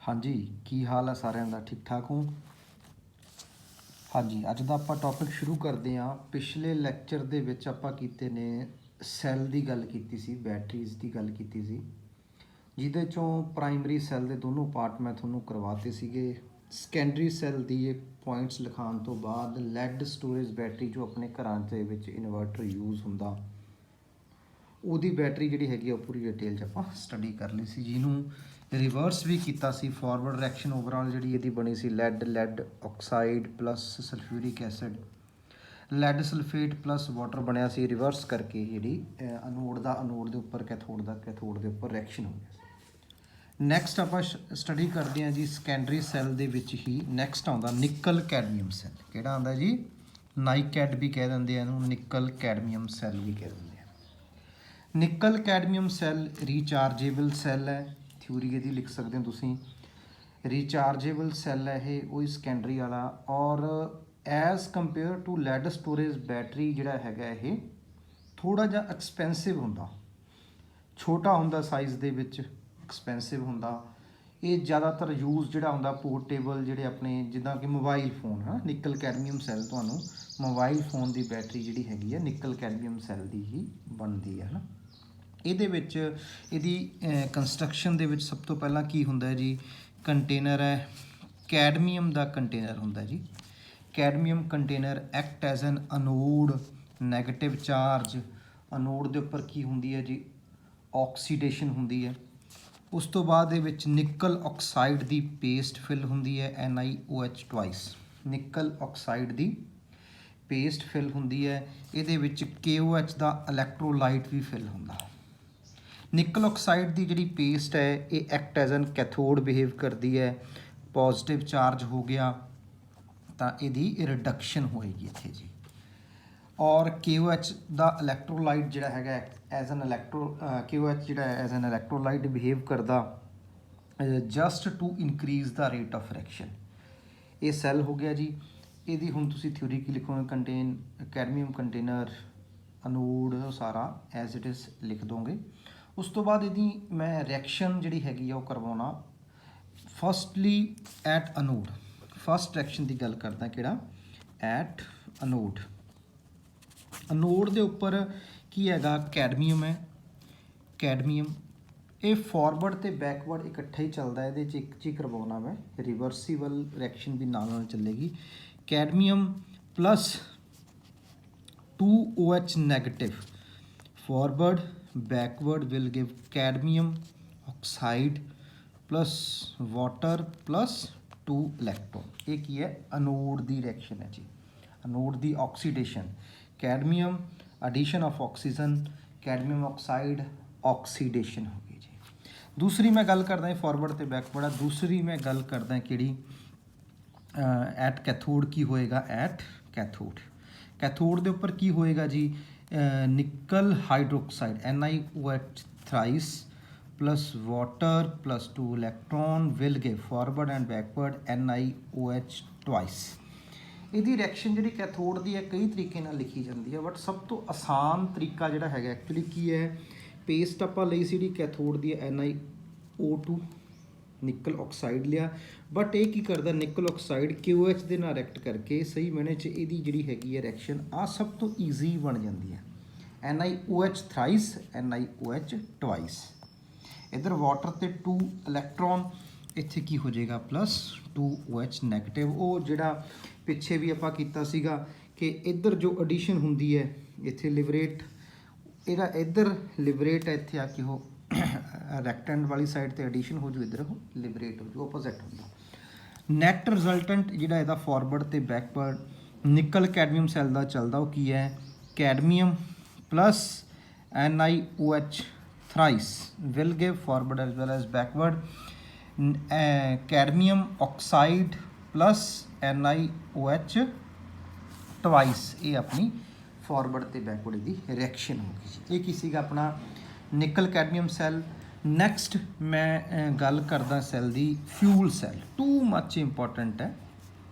हाँ जी, की हाल है सारिਆਂ ਦਾ ठीक ठाक हो। हाँ जी, अज ਦਾ ਆਪਾਂ टॉपिक शुरू करते हैं। पिछले लैक्चर ਦੇ ਵਿੱਚ ਆਪਾਂ ਕੀਤੇ ਨੇ ਸੈੱਲ ਦੀ ਗੱਲ ਕੀਤੀ ਸੀ, ਬੈਟਰੀਜ਼ ਦੀ ਗੱਲ ਕੀਤੀ ਸੀ, ਜਿਹਦੇ ਚੋਂ ਪ੍ਰਾਇਮਰੀ ਸੈੱਲ ਦੇ ਦੋਨੋਂ ਪਾਰਟ ਮੈਂ ਤੁਹਾਨੂੰ ਕਰਵਾਤੇ ਸੀਗੇ। ਸੈਕੰਡਰੀ ਸੈੱਲ ਦੀ ਇਹ ਪੁਆਇੰਟਸ ਲਿਖਾਉਣ ਤੋਂ ਬਾਅਦ ਲੈਡ ਸਟੋਰੇਜ ਬੈਟਰੀ ਜੋ ਆਪਣੇ ਘਰਾਂ ਦੇ ਵਿੱਚ ਇਨਵਰਟਰ ਯੂਜ਼ ਹੁੰਦਾ, ਉਹਦੀ ਬੈਟਰੀ ਜਿਹੜੀ ਹੈਗੀ ਉਹ ਪੂਰੀ ਡਿਟੇਲ 'ਚ ਆਪਾਂ ਸਟੱਡੀ ਕਰ ਲਈ ਸੀ, ਜਿਹਨੂੰ ਰਿਵਰਸ ਵੀ ਕੀਤਾ ਸੀ। ਫਾਰਵਰਡ ਰਿਐਕਸ਼ਨ ਓਵਰਆਲ ਜਿਹੜੀ ਇਹਦੀ ਬਣੀ ਸੀ lead oxide plus sulphuric acid, lead sulphate plus water ਬਣਿਆ ਸੀ। ਰਿਵਰਸ ਕਰਕੇ ਜਿਹੜੀ ਅਨੋਡ ਦਾ ਅਨੋਡ ਦੇ ਉੱਪਰ, ਕੈਥੋਡ ਦਾ ਕੈਥੋਡ ਦੇ ਉੱਪਰ ਰਿਐਕਸ਼ਨ ਹੋ ਗਿਆ ਸੀ। ਨੈਕਸਟ ਆਪਾਂ ਸਟੱਡੀ ਕਰਦੇ ਹਾਂ ਜੀ ਸੈਕੰਡਰੀ ਸੈੱਲ ਦੇ ਵਿੱਚ ਹੀ ਨੈਕਸਟ ਆਉਂਦਾ ਨਿਕਲ ਕੈਡਮੀਅਮ ਸੈੱਲ। ਕਿਹੜਾ ਆਉਂਦਾ ਜੀ? ਨਾਈਕੈਡ ਵੀ ਕਹਿ ਦਿੰਦੇ ਆ ਇਹਨੂੰ, ਨਿਕਲ ਕੈਡਮੀਅਮ ਸੈੱਲ ਵੀ ਕਹਿ ਦਿੰਦੇ ਆ। ਨਿਕਲ ਕੈਡਮੀਅਮ ਸੈੱਲ ਰੀਚਾਰਜੇਬਲ ਸੈੱਲ ਹੈ, ਥਿਊਰੀ ਇਹਦੀ ਲਿਖ ਸਕਦੇ ਹੋ ਤੁਸੀਂ। ਰੀਚਾਰਜੇਬਲ ਸੈੱਲ ਹੈ ਇਹ, ਉਹੀ ਸੈਕੰਡਰੀ ਵਾਲਾ। ਔਰ as compared to lead storage battery ਜਿਹੜਾ ਹੈਗਾ ਇਹ ਥੋੜ੍ਹਾ ਜਿਹਾ ਐਕਸਪੈਂਸਿਵ ਹੁੰਦਾ, ਛੋਟਾ ਹੁੰਦਾ ਸਾਈਜ਼ ਦੇ ਵਿੱਚ, ਐਕਸਪੈਂਸਿਵ ਹੁੰਦਾ। ਇਹ ਜ਼ਿਆਦਾਤਰ ਯੂਜ਼ ਜਿਹੜਾ ਹੁੰਦਾ ਪੋਰਟੇਬਲ, ਜਿਹੜੇ ਆਪਣੇ ਜਿੱਦਾਂ ਕਿ ਮੋਬਾਈਲ ਫੋਨ ਹੈ। ਨਿਕਲ ਕੈਡਮੀਅਮ ਸੈੱਲ ਤੁਹਾਨੂੰ ਮੋਬਾਈਲ ਫੋਨ ਦੀ ਬੈਟਰੀ ਜਿਹੜੀ ਹੈਗੀ ਹੈ ਨਿਕਲ ਕੈਡਮੀਅਮ ਸੈੱਲ ਦੀ ਹੀ ਬਣਦੀ ਹੈ ਨਾ। ਇਹਦੇ ਵਿੱਚ ਇਹਦੀ ਕੰਸਟਰਕਸ਼ਨ ਦੇ ਵਿੱਚ ਸਭ ਤੋਂ ਪਹਿਲਾਂ ਕੀ ਹੁੰਦਾ ਹੈ ਜੀ? ਕੰਟੇਨਰ ਹੈ, ਕੈਡਮੀਅਮ ਦਾ ਕੰਟੇਨਰ ਹੁੰਦਾ ਜੀ। Cadmium container act as an anode, negative charge. Anode ਦੇ ਉੱਪਰ ਕੀ ਹੁੰਦੀ ਹੈ ਜੀ? ਆਕਸੀਡੇਸ਼ਨ ਹੁੰਦੀ ਹੈ। ਉਸ ਤੋਂ ਬਾਅਦ ਦੇ ਵਿੱਚ ਨਿਕਲ ਆਕਸਾਈਡ ਦੀ ਪੇਸਟ ਫਿਲ ਹੁੰਦੀ ਹੈ, NiOH ਟਵਾਈਸ। ਨਿਕਲ ਆਕਸਾਈਡ ਦੀ ਪੇਸਟ ਫਿਲ ਹੁੰਦੀ ਹੈ। ਇਹਦੇ ਵਿੱਚ KOH ਦਾ ਇਲੈਕਟ੍ਰੋਲਾਈਟ ਵੀ ਫਿਲ ਹੁੰਦਾ। ਨਿਕਲ ਆਕਸਾਈਡ ਦੀ ਜਿਹੜੀ ਪੇਸਟ ਹੈ ਇਹ ਐਕਟ ਐਜ਼ ਐਨ ਕੈਥੋਡ ਬਿਹੇਵ ਕਰਦੀ ਹੈ। ਪੋਜ਼ਿਟਿਵ ਚਾਰਜ ਹੋ ਗਿਆ ਤਾਂ ਇਹਦੀ ਰਿਡਕਸ਼ਨ ਹੋਏਗੀ ਇੱਥੇ ਜੀ। ਔਰ KOH ਦਾ ਇਲੈਕਟ੍ਰੋਲਾਈਟ ਜਿਹੜਾ ਹੈਗਾ ਐਜ਼ ਐਨ KOH ਜਿਹੜਾ ਐਜ਼ ਐਨ ਇਲੈਕਟ੍ਰੋਲਾਈਟ ਬਿਹੇਵ ਕਰਦਾ just to increase the rate of reaction. ਇਹ ਸੈੱਲ ਹੋ ਗਿਆ ਜੀ। ਇਹਦੀ ਹੁਣ ਤੁਸੀਂ ਥਿਊਰੀ ਕੀ ਲਿਖੋਗੇ? ਕੰਟੇਨ ਕੈਡਮੀਅਮ ਕੰਟੇਨਰ, ਅਨੋਡ, ਸਾਰਾ ਐਜ਼ ਇਟ ਇਜ਼ ਲਿਖ ਦੋਗੇ। ਉਸ ਤੋਂ ਬਾਅਦ ਇਹਦੀ ਮੈਂ ਰਿਐਕਸ਼ਨ ਜਿਹੜੀ ਹੈਗੀ ਆ ਉਹ ਕਰਵਾਉਣਾ। ਫਸਟਲੀ ਐਟ ਅਨੋਡ, ਫਸਟ ਰਿਐਕਸ਼ਨ ਦੀ ਗੱਲ ਕਰਦਾ, ਕਿਹੜਾ? ਐਟ ਅਨੋਡ। ਅਨੋਡ ਦੇ ਉੱਪਰ ਕੀ ਹੈਗਾ? ਕੈਡਮੀਅਮ ਹੈ। ਕੈਡਮੀਅਮ ਇਹ ਫਾਰਵਰਡ ਅਤੇ ਬੈਕਵਰਡ ਇਕੱਠਾ ਹੀ ਚੱਲਦਾ, ਇਹਦੇ 'ਚ ਇੱਕ 'ਚ ਹੀ ਕਰਵਾਉਣਾ ਮੈਂ। ਰਿਵਰਸੀਬਲ ਰਿਐਕਸ਼ਨ ਵੀ ਨਾਲ ਨਾਲ ਚੱਲੇਗੀ। Cadmium plus 2OH negative, forward backward will give cadmium oxide plus water plus 2 electron। ਇਹ ਕੀ ਹੈ? ਅਨੋਡ ਦੀ ਰਿਐਕਸ਼ਨ ਹੈ ਜੀ, ਅਨੋਡ ਦੀ oxidation. Cadmium addition of oxygen, cadmium oxide oxidation ਹੋ ਗਈ ਜੀ। ਦੂਸਰੀ ਮੈਂ ਗੱਲ ਕਰਦਾ ਫਾਰਵਰਡ ਅਤੇ ਬੈਕਵਰਡ ਆ। ਦੂਸਰੀ ਮੈਂ ਗੱਲ ਕਰਦਾ ਕਿਹੜੀ? ਐਟ ਕੈਥੋਡ ਕੀ ਹੋਏਗਾ? ਐਟ ਕੈਥੋਡ, ਕੈਥੋਡ ਦੇ ਉੱਪਰ ਕੀ ਹੋਏਗਾ ਜੀ? ਨਿਕਲ hydroxide NiOH thrice plus water plus 2 electron will give forward and backward NiOH twice। ਇਹਦੀ ਰਿਐਕਸ਼ਨ ਜਿਹੜੀ ਕੈਥੋਡ ਦੀ ਹੈ ਕਈ ਤਰੀਕੇ ਨਾਲ ਲਿਖੀ ਜਾਂਦੀ ਹੈ, ਬਟ ਸਭ ਤੋਂ ਆਸਾਨ ਤਰੀਕਾ ਜਿਹੜਾ ਹੈਗਾ ਐਕਚੁਅਲੀ ਕੀ ਹੈ? ਪੇਸਟ ਆਪਾਂ ਲਈ ਸੀ ਜਿਹੜੀ ਕੈਥੋਡ ਦੀ ਹੈ NiO2, ਨਿਕਲ ਆਕਸਾਈਡ ਲਿਆ, ਬਟ ਇਹ ਕੀ ਕਰਦਾ? ਨਿਕਲ ਆਕਸਾਈਡ KOH ਦੇ ਨਾਲ ਰਿਐਕਟ ਕਰਕੇ ਸਹੀ ਮਾਇਨੇ 'ਚ ਇਹਦੀ ਜਿਹੜੀ ਹੈਗੀ ਹੈ ਰਿਐਕਸ਼ਨ ਆ ਸਭ ਤੋਂ ਈਜ਼ੀ ਬਣ ਜਾਂਦੀ ਹੈ। NiOH thrice, NiOH twice. ਇੱਧਰ ਵਾਟਰ ਤੇ 2 ਇਲੈਕਟ੍ਰੋਨ, ਇੱਥੇ ਕੀ ਹੋ ਜਾਏਗਾ? Plus 2OH negative. ਉਹ ਜਿਹੜਾ ਪਿੱਛੇ ਵੀ ਆਪਾਂ ਕੀਤਾ ਸੀਗਾ ਕਿ ਇੱਧਰ ਜੋ ਐਡੀਸ਼ਨ ਹੁੰਦੀ ਹੈ ਇੱਥੇ ਲਿਬਰੇਟ, ਇਹਦਾ ਇੱਧਰ ਲਿਬਰੇਟ ਹੈ, ਇੱਥੇ ਆ ਕੇ ਉਹ ਰੈਕਟੈਂਡ ਵਾਲੀ ਸਾਈਡ 'ਤੇ ਐਡੀਸ਼ਨ ਹੋ ਜੂ, ਇੱਧਰ ਉਹ ਲਿਬਰੇਟ ਹੋ ਜੂ, ਆਪੋਜ਼ਿਟ ਹੁੰਦਾ। ਨੈਟ ਰਿਜ਼ਲਟੈਂਟ ਜਿਹੜਾ ਇਹਦਾ ਫਾਰਵਰਡ ਅਤੇ ਬੈਕਵਰਡ ਨਿਕਲ ਕੈਡਮੀਅਮ ਸੈੱਲ ਦਾ ਚੱਲਦਾ ਉਹ ਕੀ ਹੈ? ਕੈਡਮੀਅਮ plus NiOH thrice will give forward as well as backward cadmium oxide plus NiOH twice। ਇਹ ਆਪਣੀ ਫਾਰਵਰਡ ਅਤੇ ਬੈਕਵਰਡ ਇਹਦੀ ਰਿਐਕਸ਼ਨ ਹੋ ਗਈ ਜੀ। ਇਹ ਕੀ ਸੀਗਾ? ਆਪਣਾ ਨਿਕਲ ਕੈਡਮੀਅਮ ਸੈੱਲ। ਨੈਕਸਟ ਮੈਂ ਗੱਲ ਕਰਦਾ ਸੈੱਲ ਦੀ fuel cell, too much important ਹੈ।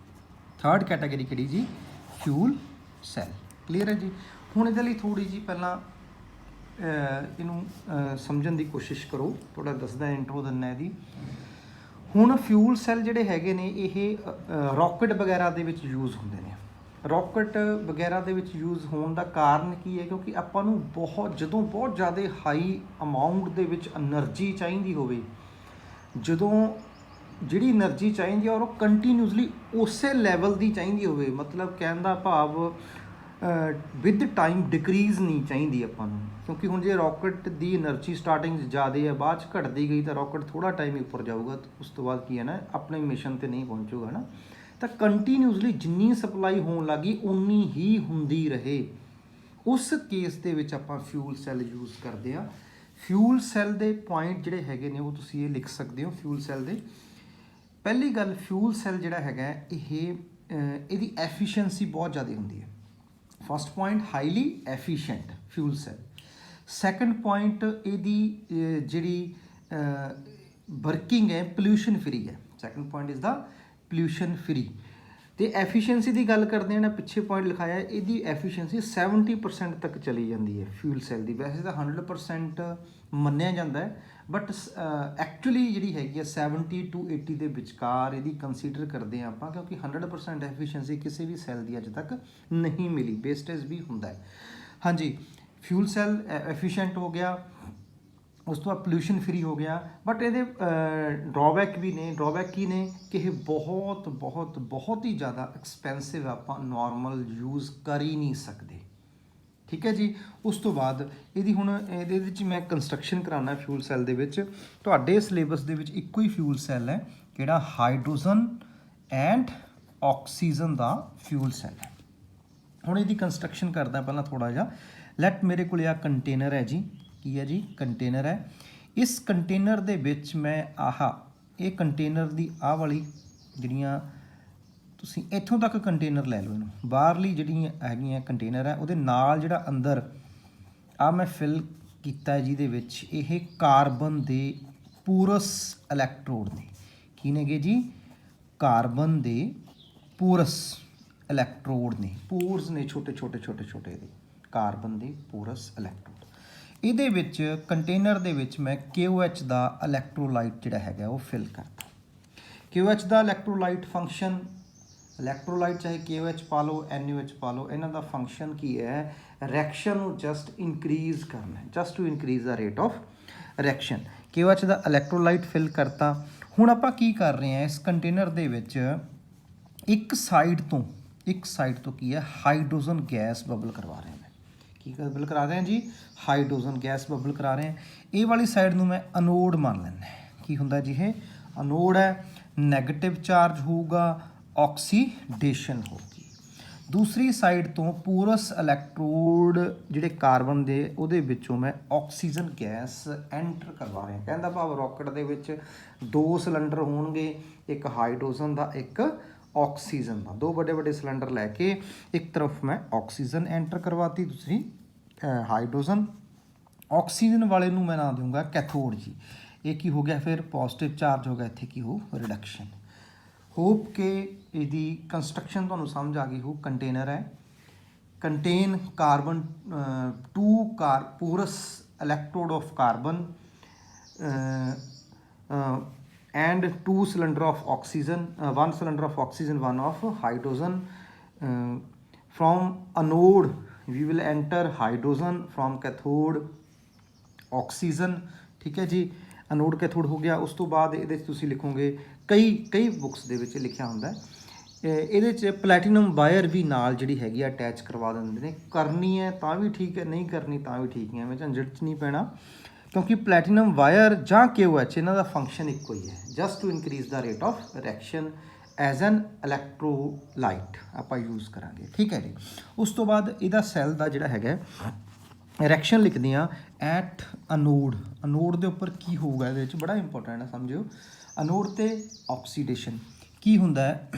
ਥਰਡ ਕੈਟਾਗਰੀ ਕਿਹੜੀ ਜੀ? Fuel cell. ਕਲੀਅਰ ਹੈ ਜੀ। ਹੁਣ ਇਹਦੇ ਲਈ ਥੋੜ੍ਹੀ ਜਿਹੀ ਪਹਿਲਾਂ ਇਹਨੂੰ ਸਮਝਣ ਦੀ ਕੋਸ਼ਿਸ਼ ਕਰੋ, ਥੋੜ੍ਹਾ ਦੱਸਦਾ ਇੰਟਰੋ ਦਿੰਦਾ ਇਹਦੀ। ਹੁਣ ਫਿਊਲ ਸੈੱਲ ਜਿਹੜੇ ਹੈਗੇ ਨੇ ਇਹ ਰੌਕਟ ਵਗੈਰਾ ਦੇ ਵਿੱਚ ਯੂਜ਼ ਹੁੰਦੇ ਨੇ। ਰੌਕਟ ਵਗੈਰਾ ਦੇ ਵਿੱਚ ਯੂਜ਼ ਹੋਣ ਦਾ ਕਾਰਨ ਕੀ ਹੈ, ਕਿਉਂਕਿ ਆਪਾਂ ਨੂੰ ਜਦੋਂ ਬਹੁਤ ਜ਼ਿਆਦਾ ਹਾਈ ਅਮਾਊਂਟ ਦੇ ਵਿੱਚ એનર્ਜੀ ਚਾਹੀਦੀ ਹੋਵੇ, ਜਦੋਂ ਜਿਹੜੀ એનર્ਜੀ ਚਾਹੀਦੀ ਔਰ ਉਹ ਕੰਟੀਨਿਊਸਲੀ ਉਸੇ ਲੈਵਲ ਦੀ ਚਾਹੀਦੀ ਹੋਵੇ, ਮਤਲਬ ਕਹਿਣ ਦਾ ਭਾਵ ਵਿਦ ਟਾਈਮ ਡਿਕਰੀਜ਼ ਨਹੀਂ ਚਾਹੀਦੀ ਆਪਾਂ ਨੂੰ। ਕਿਉਂਕਿ ਹੁਣ ਜੇ ਰੌਕਟ ਦੀ એનર્ਜੀ ਸਟਾਰਟਿੰਗ 'ਚ ਜ਼ਿਆਦਾ ਹੈ, ਬਾਅਦ 'ਚ ਘਟਦੀ ਗਈ ਤਾਂ ਰੌਕਟ ਥੋੜ੍ਹਾ ਟਾਈਮ ਹੀ ਉੱਪਰ ਜਾਊਗਾ, ਉਸ ਤੋਂ ਬਾਅਦ ਕੀ ਹੈ ਨਾ ਆਪਣੇ ਮਿਸ਼ਨ 'ਤੇ ਨਹੀਂ ਪਹੁੰਚੂਗਾ ਨਾ। ਤਾਂ ਕੰਟੀਨਿਊਸਲੀ ਜਿੰਨੀ ਸਪਲਾਈ ਹੋਣ ਲੱਗੀ ਉਨੀ ਹੀ ਹੁੰਦੀ ਰਹੇ, ਉਸ ਕੇਸ ਦੇ ਵਿੱਚ ਆਪਾਂ ਫਿਊਲ ਸੈੱਲ ਯੂਜ਼ ਕਰਦੇ ਹਾਂ। ਫਿਊਲ ਸੈੱਲ ਦੇ ਪੁਆਇੰਟ ਜਿਹੜੇ ਹੈਗੇ ਨੇ ਉਹ ਤੁਸੀਂ ਇਹ ਲਿਖ ਸਕਦੇ ਹੋ। ਫਿਊਲ ਸੈੱਲ ਦੇ ਪਹਿਲੀ ਗੱਲ, ਫਿਊਲ ਸੈੱਲ ਜਿਹੜਾ ਹੈਗਾ ਇਹਦੀ ਐਫੀਸ਼ੀਐਂਸੀ ਬਹੁਤ ਜ਼ਿਆਦਾ ਹੁੰਦੀ ਹੈ। First point, highly efficient fuel cell. Second point, ਇਹਦੀ ਜਿਹੜੀ ਵਰਕਿੰਗ ਹੈ ਪੋਲਿਊਸ਼ਨ ਫਰੀ ਹੈ। Second point is the pollution free. ਤੇ ਐਫੀਸ਼ੀਐਂਸੀ ਦੀ ਗੱਲ ਕਰਦੇ ਹਾਂ ਨਾ, ਪਿੱਛੇ ਪੁਆਇੰਟ ਲਿਖਾਇਆ ਇਹਦੀ ਐਫੀਸ਼ੀਐਂਸੀ 70% ਤੱਕ ਚਲੀ ਜਾਂਦੀ ਹੈ ਫਿਊਲ ਸੈੱਲ ਦੀ। ਵੈਸੇ ਤਾਂ 100% ਮੰਨਿਆ ਜਾਂਦਾ ਹੈ, ਬਟ ਐਕਚੁਅਲੀ ਜਿਹੜੀ ਹੈਗੀ ਹੈ 70 to 80 ਦੇ ਵਿਚਕਾਰ ਇਹਦੀ ਕੰਸੀਡਰ ਕਰਦੇ ਹਾਂ ਆਪਾਂ, ਕਿਉਂਕਿ 100% ਐਫੀਸ਼ੀਐਂਸੀ ਕਿਸੇ ਵੀ ਸੈੱਲ ਦੀ ਅੱਜ ਤੱਕ ਨਹੀਂ ਮਿਲੀ, ਵੇਸਟੇਜ ਵੀ ਹੁੰਦਾ ਹੈ। ਹਾਂਜੀ, ਫਿਊਲ ਸੈੱਲ ਐਫੀਸ਼ੀਐਂਟ ਹੋ ਗਿਆ, ਉਸ ਤੋਂ ਬਾਅਦ ਪੋਲਿਊਸ਼ਨ ਫਰੀ ਹੋ ਗਿਆ, ਬਟ ਇਹਦੇ ਡਰਾਬੈਕ ਵੀ ਨੇ। ਡਰਾਬੈਕ ਕੀ ਨੇ ਕਿ ਇਹ ਬਹੁਤ ਬਹੁਤ ਬਹੁਤ ਹੀ ਜ਼ਿਆਦਾ ਐਕਸਪੈਂਸਿਵ, ਆਪਾਂ ਨੋਰਮਲ ਯੂਜ਼ ਕਰ ਹੀ ਨਹੀਂ ਸਕਦੇ। ਠੀਕ ਹੈ ਜੀ। ਉਸ ਤੋਂ ਬਾਅਦ ਇਹਦੀ ਹੁਣ ਇਹਦੇ ਵਿੱਚ ਮੈਂ ਕੰਸਟਰਕਸ਼ਨ ਕਰਾਉਣਾ ਫਿਊਲ ਸੈੱਲ ਦੇ ਵਿੱਚ। ਤੁਹਾਡੇ ਸਿਲੇਬਸ ਦੇ ਵਿੱਚ ਇੱਕੋ ਹੀ ਫਿਊਲ ਸੈੱਲ ਹੈ, ਕਿਹੜਾ hydrogen and oxygen the fuel cell ਹੈ। ਹੁਣ ਇਹਦੀ ਕੰਸਟਰਕਸ਼ਨ ਕਰਦਾ ਪਹਿਲਾਂ ਥੋੜ੍ਹਾ ਜਿਹਾ। ਲੈਟ ਮੇਰੇ ਕੋਲ ਆ ਕੰਟੇਨਰ ਹੈ ਜੀ, ਕੀ ਹੈ ਜੀ, ਕੰਟੇਨਰ ਹੈ। ਇਸ ਕੰਟੇਨਰ ਦੇ ਵਿੱਚ ਮੈਂ ਇਹ ਕੰਟੇਨਰ ਦੀ ਆਹ ਵਾਲੀ ਜਿਹੜੀਆਂ ਤੁਸੀਂ ਇੱਥੋਂ ਤੱਕ ਕੰਟੇਨਰ ਲੈ ਲਓ, ਇਹਨੂੰ ਬਾਹਰਲੀ ਜਿਹੜੀਆਂ ਹੈਗੀਆਂ ਕੰਟੇਨਰ ਹੈ ਉਹਦੇ ਨਾਲ ਜਿਹੜਾ ਅੰਦਰ ਮੈਂ ਫਿਲ ਕੀਤਾ ਜਿਹਦੇ ਵਿੱਚ ਇਹ ਕਾਰਬਨ ਦੇ ਪੂਰਸ ਇਲੈਕਟ੍ਰੋਡ ਨੇ। ਕੀ ਨੇਗੇ ਜੀ? ਕਾਰਬਨ ਦੇ ਪੂਰਸ ਇਲੈਕਟ੍ਰੋਡ ਨੇ, ਪੋਰਸ ਨੇ ਛੋਟੇ ਛੋਟੇ ਛੋਟੇ ਛੋਟੇ ਇਹਦੇ, ਕਾਰਬਨ ਦੇ ਪੋਰਸ ਇਲੈਕਟ੍ਰੋਡ। ਇਹਦੇ ਵਿੱਚ ਕੰਟੇਨਰ ਦੇ ਵਿੱਚ ਮੈਂ KOH ਦਾ ਇਲੈਕਟ੍ਰੋਲਾਈਟ ਜਿਹੜਾ ਹੈਗਾ ਉਹ ਫਿਲ ਕਰਤਾ। KOH ਦਾ ਇਲੈਕਟ੍ਰੋਲਾਈਟ ਫੰਕਸ਼ਨ, ਇਲੈਕਟ੍ਰੋਲਾਈਟ ਚਾਹੇ KOH ਪਾ ਲਓ NaOH ਪਾ ਲਓ, ਇਹਨਾਂ ਦਾ ਫੰਕਸ਼ਨ ਕੀ ਹੈ? ਰਿਐਕਸ਼ਨ ਨੂੰ ਜਸਟ ਇਨਕਰੀਜ਼ ਕਰਨਾ, just to increase the rate of reaction. KOH ਦਾ ਇਲੈਕਟ੍ਰੋਲਾਈਟ ਫਿਲ ਕਰਤਾ। ਹੁਣ ਆਪਾਂ ਕੀ ਕਰ ਰਹੇ ਹਾਂ, ਇਸ ਕੰਟੇਨਰ ਦੇ ਵਿੱਚ ਇੱਕ ਸਾਈਡ ਤੋਂ ਕੀ ਹੈ, ਹਾਈਡਰੋਜਨ ਗੈਸ ਬਬਲ ਕਰਵਾ ਰਹੇ ਹਾਂ। ਕੀ ਬਬਲ ਕਰਾ ਰਹੇ ਹਾਂ ਜੀ? ਹਾਈਡਰੋਜਨ ਗੈਸ ਬਬਲ ਕਰਾ ਰਹੇ ਹਾਂ। ਇਹ ਵਾਲੀ ਸਾਈਡ ਨੂੰ ਮੈਂ ਅਨੋਡ ਮੰਨ ਲੈਂਦਾ। ਕੀ ਹੁੰਦਾ ਜੀ? ਇਹ ਅਨੋਡ ਹੈ, ਨੈਗੇਟਿਵ ਚਾਰਜ ਹੋਊਗਾ, ਆਕਸੀਡੇਸ਼ਨ ਹੋਊਗੀ। ਦੂਸਰੀ ਸਾਈਡ ਤੋਂ ਪੂਰਸ ਇਲੈਕਟ੍ਰੋਡ ਜਿਹੜੇ ਕਾਰਬਨ ਦੇ ਉਹਦੇ ਵਿੱਚੋਂ ਮੈਂ ਆਕਸੀਜਨ ਗੈਸ ਐਂਟਰ ਕਰਵਾ ਰਿਹਾ। ਕਹਿੰਦਾ ਭਾਵ ਰੌਕਟ ਦੇ ਵਿੱਚ 2 ਸਿਲੰਡਰ ਹੋਣਗੇ, ਇੱਕ ਹਾਈਡਰੋਜਨ ਦਾ, ਇੱਕ ਆਕਸੀਜਨ ਦਾ। 2 ਵੱਡੇ ਵੱਡੇ ਸਿਲੰਡਰ ਲੈ ਕੇ ਇੱਕ ਤਰਫ ਮੈਂ ਆਕਸੀਜਨ ਐਂਟਰ ਕਰਵਾਤੀ, ਦੂਸਰੀ ਹਾਈਡਰੋਜਨ। ਆਕਸੀਜਨ ਵਾਲੇ ਨੂੰ ਮੈਂ ਨਾਂ ਦਊਂਗਾ ਕੈਥੋਡ ਜੀ। ਇਹ ਕੀ ਹੋ ਗਿਆ ਫਿਰ? ਪੋਜ਼ਿਟਿਵ ਚਾਰਜ ਹੋ ਗਿਆ, ਇੱਥੇ ਕੀ ਹੋ? ਰਿਡਕਸ਼ਨ। ਹੋਪ ਕਿ ਇਹਦੀ ਕੰਸਟਰਕਸ਼ਨ ਤੁਹਾਨੂੰ ਸਮਝ ਆ ਗਈ ਹੋ। ਕੰਟੇਨਰ ਹੈ, ਕੰਟੇਨ ਕਾਰਬਨ 2 ਪੂਰਸ electrode of carbon and 2 cylinder of oxygen, 1 cylinder of oxygen, 1 of hydrogen. From anode we will enter hydrogen, from cathode oxygen। ठीक है जी, anode cathode हो गया। उस तो बाद ਇਹਦੇ 'ਚ ਤੁਸੀਂ ਲਿਖੋਗੇ, ਕਈ ਬੁੱਕਸ ਦੇ ਵਿੱਚ ਲਿਖਿਆ ਹੁੰਦਾ ਇਹਦੇ 'ਚ ਪਲੈਟੀਨਮ ਵਾਇਰ ਵੀ ਨਾਲ ਜਿਹੜੀ ਹੈਗੀ ਆ ਅਟੈਚ ਕਰਵਾ ਦਿੰਦੇ ਨੇ। ਕਰਨੀ ਹੈ ਤਾਂ ਵੀ ਠੀਕ ਹੈ, ਨਹੀਂ ਕਰਨੀ ਤਾਂ ਵੀ ਠੀਕ ਹੈ, ਐਵੇਂ ਝੰਜਟ 'ਚ ਨਹੀਂ ਪੈਣਾ, ਕਿਉਂਕਿ ਪਲੈਟੀਨਮ ਵਾਇਰ ਜਾਂ KOH ਇਹਨਾਂ ਦਾ ਫੰਕਸ਼ਨ ਇੱਕੋ ਹੀ ਹੈ, just to increase the rate of reaction as an electrolyte ਆਪਾਂ ਯੂਜ਼ ਕਰਾਂਗੇ। ਠੀਕ ਹੈ ਜੀ। ਉਸ ਤੋਂ ਬਾਅਦ ਇਹਦਾ ਸੈੱਲ ਦਾ ਜਿਹੜਾ ਹੈਗਾ ਰਿਐਕਸ਼ਨ ਲਿਖਦੇ ਹਾਂ ਐਟ ਅਨੋਡ। ਅਨੋਡ ਦੇ ਉੱਪਰ ਕੀ ਹੋਊਗਾ ਇਹਦੇ ਵਿੱਚ? ਬੜਾ ਇੰਪੋਰਟੈਂਟ ਹੈ, ਸਮਝਿਓ। ਅਨੋਡ ਤੇ ਆਕਸੀਡੇਸ਼ਨ ਕੀ ਹੁੰਦਾ ਹੈ?